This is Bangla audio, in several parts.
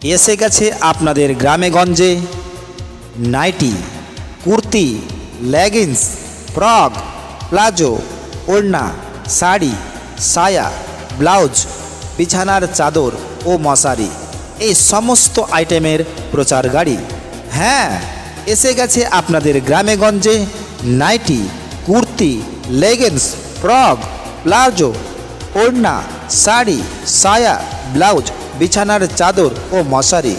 এসে গেছে আপনাদের গ্রামে-গঞ্জে nightie, kurti, leggings, frock, palazzo, ওড়না, শাড়ি, সায়া, ব্লাউজ, বিছানার চাদর ও মশারি এই সমস্ত আইটেমের প্রচার গাড়ি। হ্যাঁ, এসে গেছে আপনাদের গ্রামে-গঞ্জে nightie, kurti, leggings, frock, palazzo, ওড়না, শাড়ি, সায়া, ব্লাউজ, বিছানার চাদর ও মশারি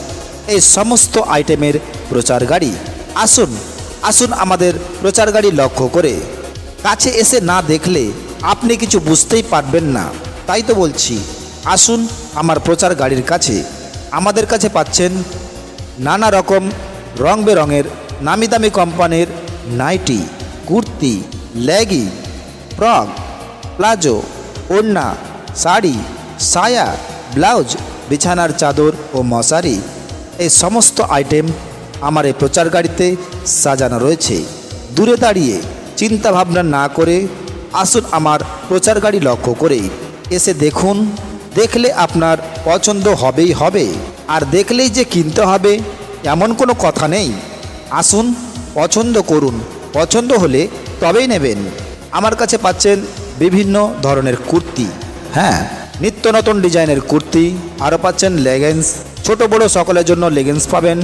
এই সমস্ত আইটেমের প্রচার গাড়ি। আসুন আসুন আমাদের প্রচার গাড়ি লক্ষ্য করে। কাছে এসে না দেখলে আপনি কিছু বুঝতেই পারবেন না, তাই তো বলছি আসুন আমার প্রচার গাড়ির কাছে। আমাদের কাছে পাচ্ছেন নানা রকম রং বেরঙের নামি দামি কোম্পানির নাইটি, কুর্তি, লেগি, ফ্রক, প্লাজো, ওড়না, শাড়ি, সায়া, ব্লাউজ, বিছানার চাদর ও মশারি এই সমস্ত আইটেম আমার এই প্রচার গাড়িতে সাজানো রয়েছে। দূরে দাঁড়িয়ে চিন্তা ভাবনা না করে আসুন আমার প্রচার গাড়ি লক্ষ্য করে এসে দেখুন। দেখলে আপনার পছন্দ হবেই হবে, আর দেখলেই যে কিনতে হবে এমন কোনো কথা নেই। আসুন পছন্দ করুন, পছন্দ হলে তবেই নেবেন। আমার কাছে পাচ্ছেন বিভিন্ন ধরনের কুর্তি, হ্যাঁ নিত্য নতুন ডিজাইনের কুর্তি, আরও পাচ্ছেন লেগিংস, ছোট বড় সকলের জন্য লেগিংস পাবেন,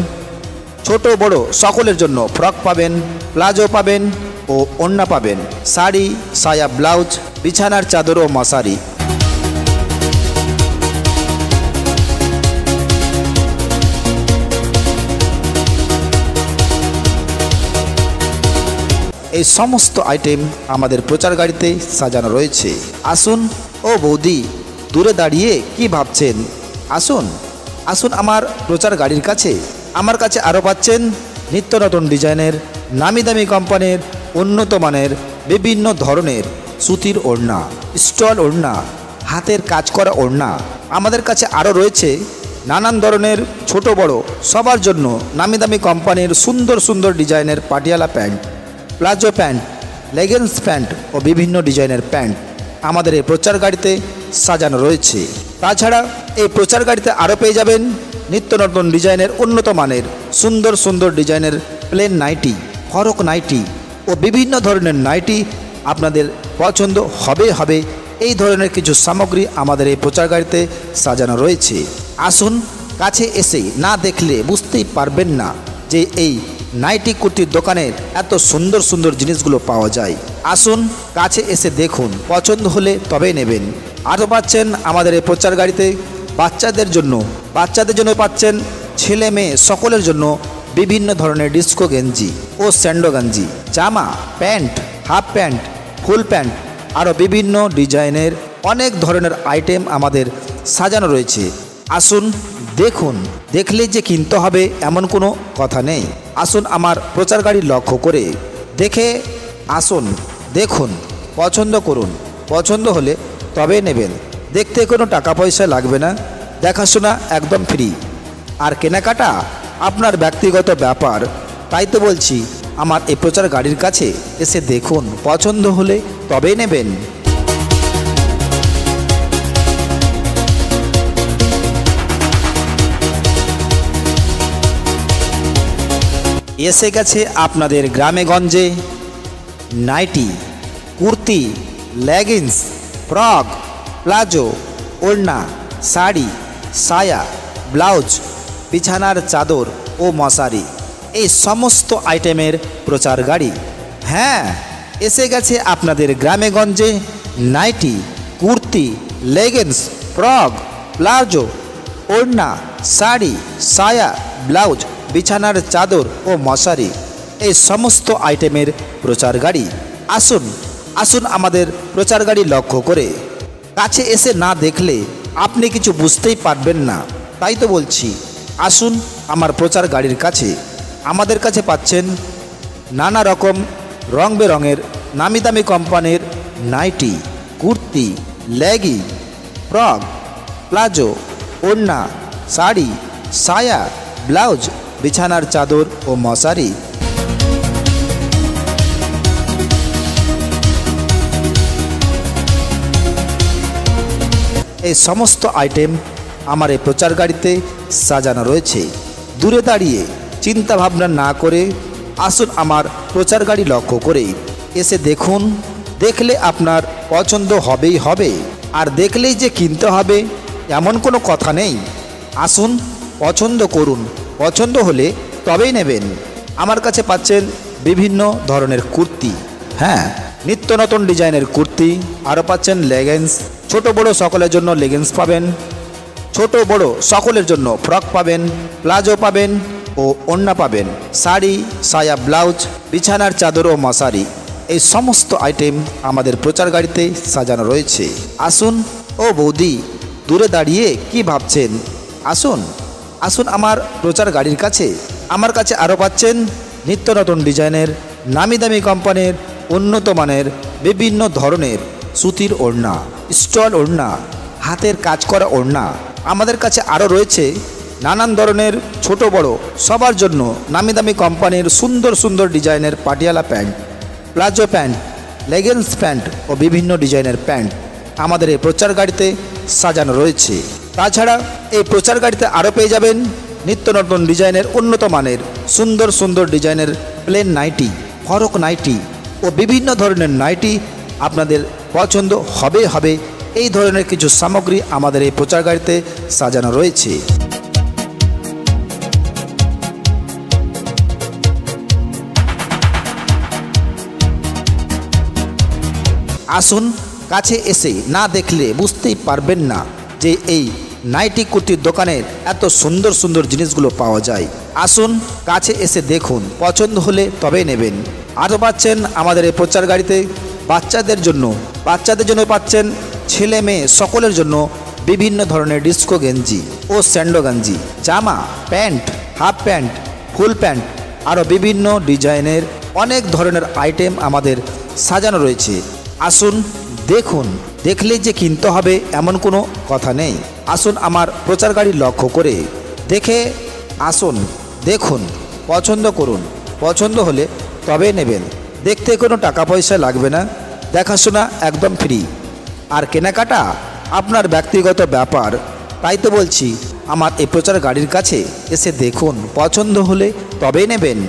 ছোট বড় সকলের জন্য ফ্রক পাবেন, প্লাজো পাবেন ও ওড়না পাবেন, শাড়ি, সায়া, ব্লাউজ, বিছানার চাদর ও মশারি। এই সমস্ত আইটেম আমাদের প্রচার গাড়িতে সাজানো রয়েছে। আসুন ও বৌদি, দূরে দাঁড়িয়ে কি ভাবছেন, আসুন আসুন আমার প্রচার গাড়ির কাছে। আমার কাছে আরও পাচ্ছেন নিত্য নতুন ডিজাইনের নামি দামি কোম্পানির উন্নত মানের বিভিন্ন ধরনের সুতির ওড়না, স্টল ওড়না, হাতের কাজ করা ওড়না। আমাদের কাছে আরও রয়েছে নানান ধরনের ছোট বড় সবার জন্য নামি দামি কোম্পানির সুন্দর সুন্দর ডিজাইনের Patiala pant, palazzo pant, leggings pant ও বিভিন্ন ডিজাইনের প্যান্ট আমাদের এই প্রচার গাড়িতে সাজানো রয়েছে। তাছাড়া এই প্রচার গাড়িতে আরও পেয়ে যাবেন নিত্য নতুন ডিজাইনের উন্নত মানের সুন্দর সুন্দর ডিজাইনের প্লেন নাইটি, ফরক নাইটি ও বিভিন্ন ধরনের নাইটি আপনাদের পছন্দ হবে এই ধরনের কিছু সামগ্রী আমাদের এই প্রচার গাড়িতে সাজানো রয়েছে। আসুন, কাছে এসে না দেখলে বুঝতেই পারবেন না যে এই নাইটি কুর্তির দোকানের এত সুন্দর সুন্দর জিনিসগুলো পাওয়া যায়। আসুন কাছে এসে দেখুন, পছন্দ হলে তবেই নেবেন। আরও পাচ্ছেন আমাদের এই প্রচার গাড়িতে বাচ্চাদের জন্য পাচ্ছেন ছেলে মেয়ে সকলের জন্য বিভিন্ন ধরনের ডিস্কো গেঞ্জি ও স্যান্ডো গেঞ্জি, জামা, pant, half pant, full pant, আরও বিভিন্ন ডিজাইনের অনেক ধরনের আইটেম আমাদের সাজানো রয়েছে। আসুন দেখুন, দেখলেই যে কিনতে হবে এমন কোনো কথা নেই। আসুন আমার প্রচার গাড়ি লক্ষ্য করে দেখে আসুন, দেখুন, পছন্দ করুন, পছন্দ হলে তবে নেবেন। দেখতে কোনো টাকা পয়সা লাগবে না, দেখাশোনা একদম ফ্রি, আর কেনাকাটা আপনার ব্যক্তিগত ব্যাপার। তাই তো বলছি আমার এই প্রচার গাড়ির কাছে এসে দেখুন, পছন্দ হলে তবেই নেবেন। এসে গেছে আপনাদের গ্রামে-গঞ্জে nightie, kurti, leggings, frock, palazzo, ওড়না, শাড়ি, সায়া, ব্লাউজ, বিছানার চাদর ও মশারি এই সমস্ত আইটেমের প্রচার গাড়ি। হ্যাঁ, এসে গেছে আপনাদের গ্রামে-গঞ্জে nightie, kurti, leggings, frock, palazzo, ওড়না, শাড়ি, সায়া, ব্লাউজ, বিছানার চাদর ও মশারি এই সমস্ত আইটেমের প্রচার গাড়ি। আসুন আসুন আমাদের প্রচার গাড়ি লক্ষ্য করে। কাছে এসে না দেখলে আপনি কিছু বুঝতেই পারবেন না, তাই তো বলছি আসুন আমার প্রচার গাড়ির কাছে। আমাদের কাছে পাচ্ছেন নানা রকম রং বেরঙের নামি দামি কোম্পানির নাইটি, কুর্তি, লেগি, ফ্রক, প্লাজো, ওড়না, শাড়ি, সায়া, ব্লাউজ, বিছানার চাদর ও মশারি এই সমস্ত আইটেম আমার এই প্রচার গাড়িতে সাজানো রয়েছে। দূরে দাঁড়িয়ে চিন্তা ভাবনা না করে আসুন আমার প্রচার গাড়ি লক্ষ্য করে এসে দেখুন। দেখলে আপনার পছন্দ হবেই হবে, আর দেখলেই যে কিনতে হবে এমন কোনো কথা নেই। আসুন, পছন্দ করুন, পছন্দ হলে তবেই নেবেন। আমার কাছে পাচ্ছেন বিভিন্ন ধরনের কুর্তি, হ্যাঁ, নিত্য নতুন ডিজাইনের কুর্তি। আরও পাচ্ছেন লেগিংস, ছোট বড় সকলের জন্য লেগিংস পাবেন, ছোট বড় সকলের জন্য ফ্রক পাবেন, প্লাজো পাবেন ও ওড়না পাবেন, শাড়ি, সায়া, ব্লাউজ, বিছানার চাদর ও মশারি, এই সমস্ত আইটেম আমাদের প্রচার গাড়িতে সাজানো রয়েছে। আসুন। ও বৌদি, দূরে দাঁড়িয়ে কি ভাবছেন? আসুন, আসুন আমার প্রচার গাড়ির কাছে। আমার কাছে আরও পাচ্ছেন নিত্য নতুন ডিজাইনের, নামি দামি কোম্পানির, উন্নত মানের বিভিন্ন ধরনের সুতির ওড়না, স্টল ওড়না, হাতের কাজ করা ওড়না। আমাদের কাছে আরও রয়েছে নানান ধরনের ছোট বড় সবার জন্য নামি দামি কোম্পানির সুন্দর সুন্দর ডিজাইনের Patiala pant, palazzo pant, leggings pant ও বিভিন্ন ডিজাইনের প্যান্ট আমাদের এই প্রচার গাড়িতে সাজানো রয়েছে। তাছাড়া এই প্রচার গাড়িতে আরও পেয়ে যাবেন নিত্য নতুন ডিজাইনের, উন্নত মানের সুন্দর সুন্দর ডিজাইনের প্লেন নাইটি, ফরক নাইটি ও বিভিন্ন ধরনের নাইটি আপনাদের পছন্দ হবে। এই ধরনের কিছু সামগ্রী আমাদের এই প্রচার গাড়িতে সাজানো রয়েছে। আসুন, কাছে এসে না দেখলে বুঝতেই পারবেন না যে এই নাইটি কুর্তির দোকানের এত সুন্দর সুন্দর জিনিসগুলো পাওয়া যায়। আসুন, কাছে এসে দেখুন, পছন্দ হলে তবেই নেবেন। আরও পাচ্ছেন আমাদের এই প্রচার গাড়িতে বাচ্চাদের জন্য পাচ্ছেন ছেলে মেয়ে সকলের জন্য বিভিন্ন ধরনের ডিস্কো গেঞ্জি ও স্যান্ডো গেঞ্জি, জামা, pant, half pant, full pant, আরও বিভিন্ন ডিজাইনের অনেক ধরনের আইটেম আমাদের সাজানো রয়েছে। আসুন, দেখুন, দেখলেই যে কিনতে হবে এমন কোনো কথা নেই। আসুন আমার প্রচার গাড়ি লক্ষ্য করে দেখে আসুন, দেখুন, পছন্দ করুন, পছন্দ হলে তবে নেবেন। দেখতে কোনো টাকা পয়সা লাগবে না, দেখাশোনা একদম ফ্রি, আর কেনাকাটা আপনার ব্যক্তিগত ব্যাপার। তাই তো বলছি আমার এই প্রচার গাড়ির কাছে এসে দেখুন, পছন্দ হলে তবেই নেবেন।